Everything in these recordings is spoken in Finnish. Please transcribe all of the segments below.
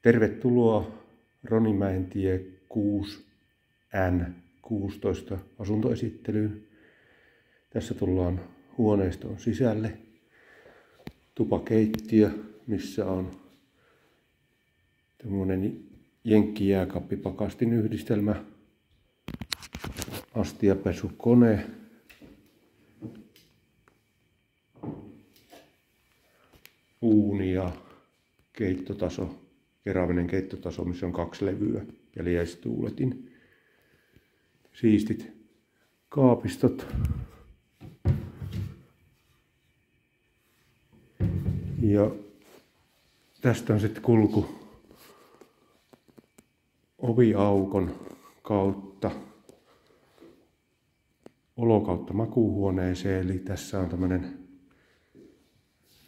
Tervetuloa Ronimäentie 6N16 asuntoesittelyyn. Tässä tullaan huoneiston sisälle. Tupakeittiö, missä on tämmöinen jenkkijääkaappipakastin yhdistelmä, astiapesukone, uuni ja keittotaso, keravinen keittotaso, missä on 2 levyä ja liestuuletin. Siistit kaapistot. Ja tästä on sitten kulku oviaukon kautta olokautta makuuhuoneeseen, eli tässä on tämmöinen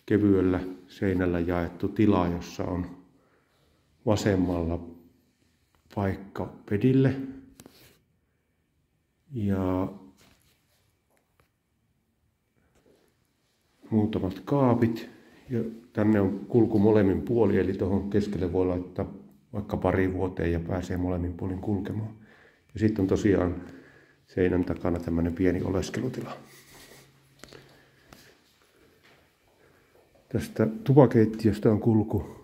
kevyellä seinällä jaettu tila, jossa on vasemmalla paikka pedille ja muutamat kaapit. Ja tänne on kulku molemmin puolin, eli tuohon keskelle voi laittaa vaikka pari vuoteen ja pääsee molemmin puolin kulkemaan. Ja sitten on tosiaan seinän takana tämmöinen pieni oleskelutila. Tästä tupakeittiöstä on kulku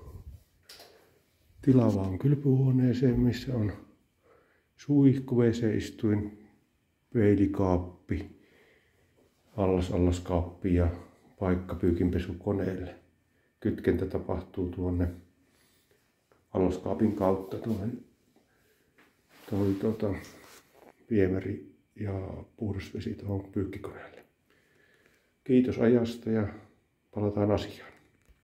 tilavaan kylpyhuoneeseen, missä on suihku, WC-istuin, peilikaappi, allaskaappi ja paikka pyykinpesukoneelle. Kytkentä tapahtuu tuonne allaskaapin kautta tuohon viemäri ja puhdasvesi tuohon pyykkikoneelle. Kiitos ajasta ja palataan asiaan.